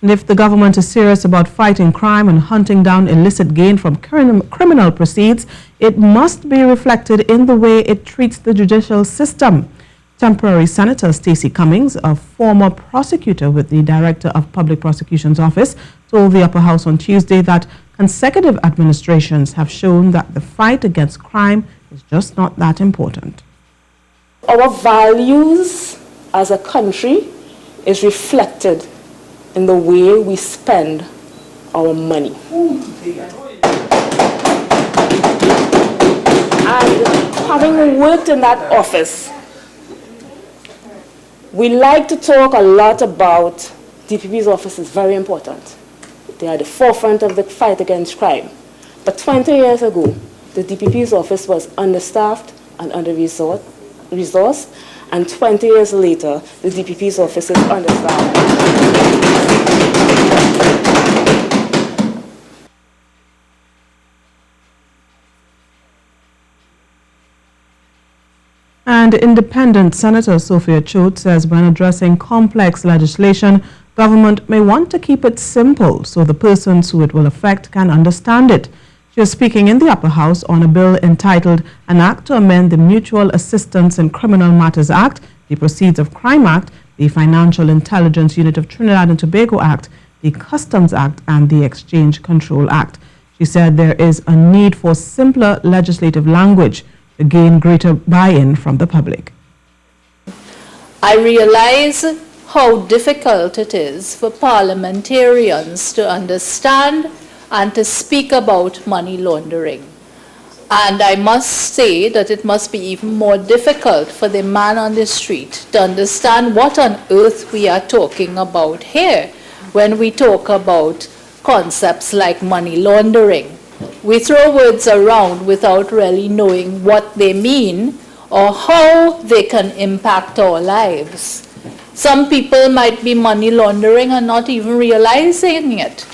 And if the government is serious about fighting crime and hunting down illicit gain from criminal proceeds, it must be reflected in the way it treats the judicial system. Temporary Senator Stacy Cummings, a former prosecutor with the Director of Public Prosecutions Office, told the Upper House on Tuesday that consecutive administrations have shown that the fight against crime is just not that important. Our values as a country is reflected in the way we spend our money. And having worked in that office, we like to talk a lot about DPP's office is very important. They are the forefront of the fight against crime. But 20 years ago, the DPP's office was understaffed and under-resourced, and 20 years later, the DPP's office is understaffed. And Independent Senator Sophia Chote says when addressing complex legislation, government may want to keep it simple so the persons who it will affect can understand it. She was speaking in the Upper House on a bill entitled An Act to Amend the Mutual Assistance in Criminal Matters Act, the Proceeds of Crime Act, the Financial Intelligence Unit of Trinidad and Tobago Act, the Customs Act, and the Exchange Control Act. She said there is a need for simpler legislative language to gain greater buy-in from the public. I realize how difficult it is for parliamentarians to understand and to speak about money laundering. And I must say that it must be even more difficult for the man on the street to understand what on earth we are talking about here when we talk about concepts like money laundering. We throw words around without really knowing what they mean or how they can impact our lives. Some people might be money laundering and not even realizing it.